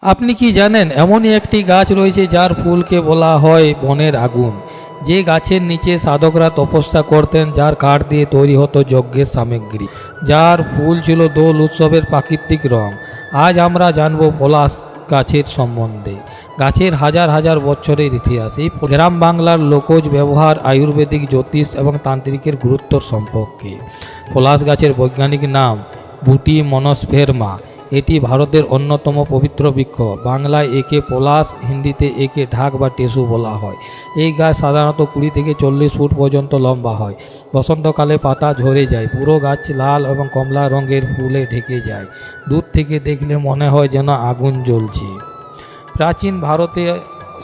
আপনি কি জানেন এমনই একটি গাছ রয়েছে যার ফুলকে বলা হয় বনের আগুন। যে গাছের নিচে সাধকরা তপস্যা করতেন, যার কাঠ দিয়ে তৈরি হতো যজ্ঞের সামগ্রী, যার ফুল ছিল দোল উৎসবের প্রাকৃতিক রং। আজ আমরা জানব পলাশ গাছের সম্বন্ধে, গাছের হাজার হাজার বছরের ইতিহাস, এই গ্রাম বাংলার লোকজ ব্যবহার, আয়ুর্বেদিক জ্যোতিষ এবং তান্ত্রিকের গুরুত্ব সম্পর্কে। পলাশ গাছের বৈজ্ঞানিক নাম বুটি মনস্ফেরমা। এটি ভারতের অন্যতম পবিত্র বৃক্ষ। বাংলায় একে পলাশ, হিন্দিতে একে ঢাক বা টেসু বলা হয়। এই গাছ সাধারণত 20 থেকে 40 ফুট পর্যন্ত লম্বা হয়। বসন্তকালে পাতা ঝরে যায়, পুরো গাছ লাল এবং কমলা রঙের ফুলে ঢেকে যায়। দূর থেকে দেখলে মনে হয় যেন আগুন জ্বলছে। প্রাচীন ভারতে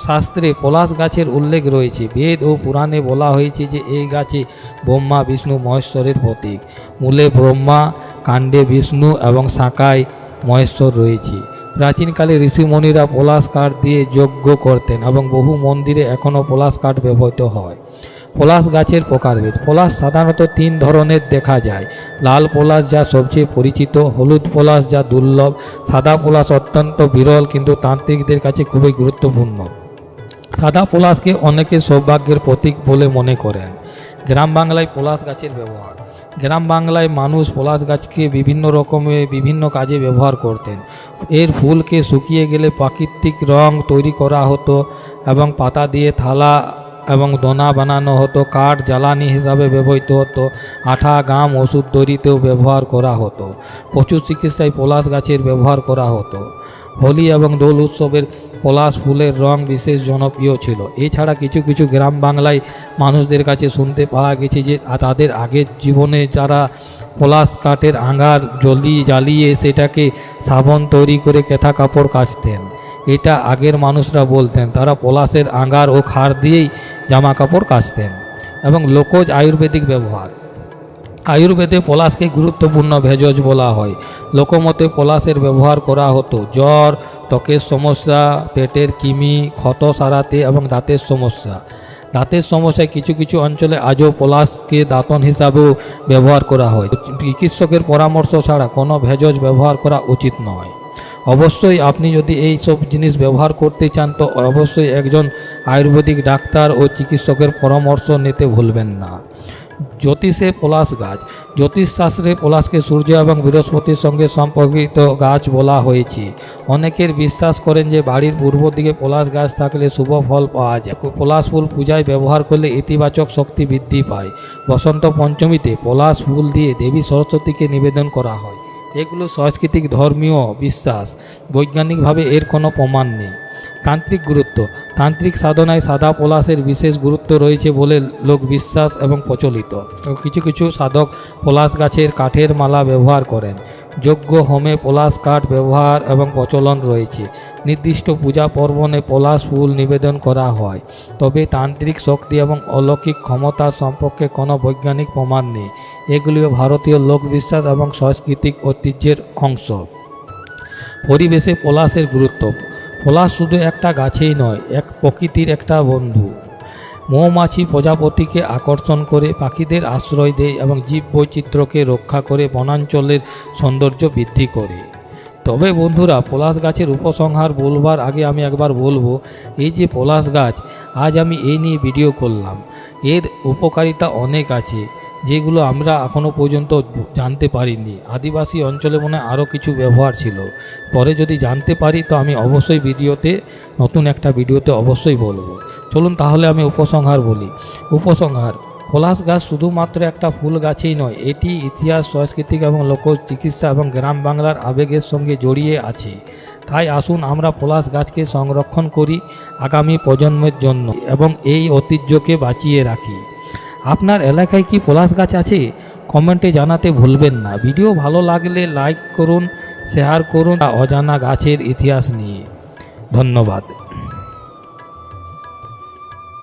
শাস্ত্রে পলাশ গাছের উল্লেখ রয়েছে। বেদ ও পুরাণে বলা হয়েছে যে এই গাছে ব্রহ্মা, বিষ্ণু, মহেশ্বরের প্রতীক। মূলে ব্রহ্মা, কাণ্ডে বিষ্ণু এবং শাখায় মহেশ্বর রয়েছে। প্রাচীনকালে ঋষিমণিরা পলাশ কাঠ দিয়ে যজ্ঞ করতেন এবং বহু মন্দিরে এখনও পলাশ কাঠ ব্যবহৃত হয়। পলাশ গাছের প্রকারভেদ। পলাশ সাধারণত 3 ধরনের দেখা যায়। লাল পলাশ, যা সবচেয়ে পরিচিত; হলুদ পলাশ, যা দুর্লভ; সাদা পলাশ অত্যন্ত বিরল কিন্তু তান্ত্রিকদের কাছে খুবই গুরুত্বপূর্ণ। সাদা পলাশকে অনেকে সৌভাগ্যের প্রতীক বলে মনে করেন। গ্রাম বাংলায় পলাশ গাছের ব্যবহার। গ্রাম বাংলায় মানুষ পলাশ গাছকে বিভিন্ন রকমের বিভিন্ন কাজে ব্যবহার করতেন। এর ফুলকে শুকিয়ে গেলে প্রাকৃতিক রং তৈরি করা হতো এবং পাতা দিয়ে থালা এবং দোনা বানানো হতো। কাঠ জ্বালানি হিসাবে ব্যবহৃত হতো। আঠা, গাম, ওষুধ তৈরিতেও ব্যবহার করা হতো। পশু চিকিৎসায় পলাশ গাছের ব্যবহার করা হতো। হোলি এবং দোল উৎসবের পলাশ ফুলের রং বিশেষ জনপ্রিয় ছিল। এছাড়া কিছু কিছু গ্রাম বাংলায় মানুষদের কাছে শুনতে পাওয়া গেছে যে তাদের আগের জীবনে যারা পলাশ কাঠের আঙার জ্বালিয়ে সেটাকে সাবান তৈরি করে কেথা কাপড় কাচতেন। এটা আগের মানুষরা বলতেন। তারা পলাশের আঙার ও খার দিয়েই জামা কাপড় কাচতেন। এবং লোকজ আয়ুর্বেদিক ব্যবহার। আয়ুর্বেদে পলাশকে গুরুত্বপূর্ণ ভেষজ বলা হয়। লোকমতে পলাশের ব্যবহার করা হতো জ্বর, ত্বকের সমস্যা, পেটের কৃমি, ক্ষত সারাতে এবং দাঁতের সমস্যা। দাঁতের সমস্যায় কিছু কিছু অঞ্চলে আজও পলাশকে দাঁতন হিসাবেও ব্যবহার করা হয়। চিকিৎসকের পরামর্শ ছাড়া কোনো ভেষজ ব্যবহার করা উচিত নয়। অবশ্যই আপনি যদি এই সব জিনিস ব্যবহার করতে চান তো অবশ্যই একজন আয়ুর্বেদিক ডাক্তার ও চিকিৎসকের পরামর্শ নিতে ভুলবেন না। জ্যোতিষে পলাশ গাছ। জ্যোতিষশাস্ত্রে পলাশকে সূর্য এবং বৃহস্পতির সঙ্গে সম্পর্কিত গাছ বলা হয়েছে। অনেকের বিশ্বাস করেন যে বাড়ির পূর্ব দিকে পলাশ গাছ থাকলে শুভ ফল পাওয়া যায়। পলাশ ফুল পূজায় ব্যবহার করলে ইতিবাচক শক্তি বৃদ্ধি পায়। বসন্ত পঞ্চমীতে পলাশ ফুল দিয়ে দেবী সরস্বতীকে নিবেদন করা হয়। এগুলো সাংস্কৃতিক ধর্মীয় বিশ্বাস। বৈজ্ঞানিকভাবে এর কোনো প্রমাণ নেই। তান্ত্রিক গুরুত্ব। তান্ত্রিক সাধনায় সাদা পলাশের বিশেষ গুরুত্ব রয়েছে বলে লোক বিশ্বাস এবং প্রচলিত। কিছু কিছু সাধক পলাশ গাছের কাঠের মালা ব্যবহার করেন। যজ্ঞ হোমে পলাশ কাঠ ব্যবহার এবং প্রচলন রয়েছে। নির্দিষ্ট পূজা পার্বণে পলাশ ফুল নিবেদন করা হয়। তবে তান্ত্রিক শক্তি এবং অলৌকিক ক্ষমতার সম্পর্কে কোনো বৈজ্ঞানিক প্রমাণ নেই। এগুলিও ভারতীয় লোকবিশ্বাস এবং সাংস্কৃতিক ঐতিহ্যের অংশ। পরিবেশে পলাশের গুরুত্ব। পলাশ শুধু একটা গাছেই নয়, এক প্রকৃতির একটা বন্ধু। মৌমাছি প্রজাপতিকে আকর্ষণ করে, পাখিদের আশ্রয় দেয় এবং জীববৈচিত্র্যকে রক্ষা করে, বনাঞ্চলের সৌন্দর্য বৃদ্ধি করে। তবে বন্ধুরা, পলাশ গাছের উপসংহার বলবার আগে আমি একবার বলবো, এই যে পলাশ গাছ, আজ আমি এই নিয়ে ভিডিও করলাম। এর উপকারিতা অনেক আছে যেগুলো আমরা এখনও পর্যন্ত জানতে পারিনি। আদিবাসী অঞ্চলে মনে আরও কিছু ব্যবহার ছিল। পরে যদি জানতে পারি তো আমি অবশ্যই নতুন একটা ভিডিওতে অবশ্যই বলবো। চলুন তাহলে আমি উপসংহার বলি। উপসংহার: পলাশ গাছ শুধুমাত্র একটা ফুল গাছেই নয়, এটি ইতিহাস, সাংস্কৃতিক এবং লোক চিকিৎসা এবং গ্রাম বাংলার আবেগের সঙ্গে জড়িয়ে আছে। তাই আসুন আমরা পলাশ গাছকে সংরক্ষণ করি আগামী প্রজন্মের জন্য এবং এই ঐতিহ্যকে বাঁচিয়ে রাখি। আপনার এলাকায় কি পলাশ গাছ আছে? কমেন্টে জানাতে ভুলবেন না। ভিডিও ভালো লাগলে লাইক করুন, শেয়ার করুন অজানা গাছের ইতিহাস নিয়ে। ধন্যবাদ।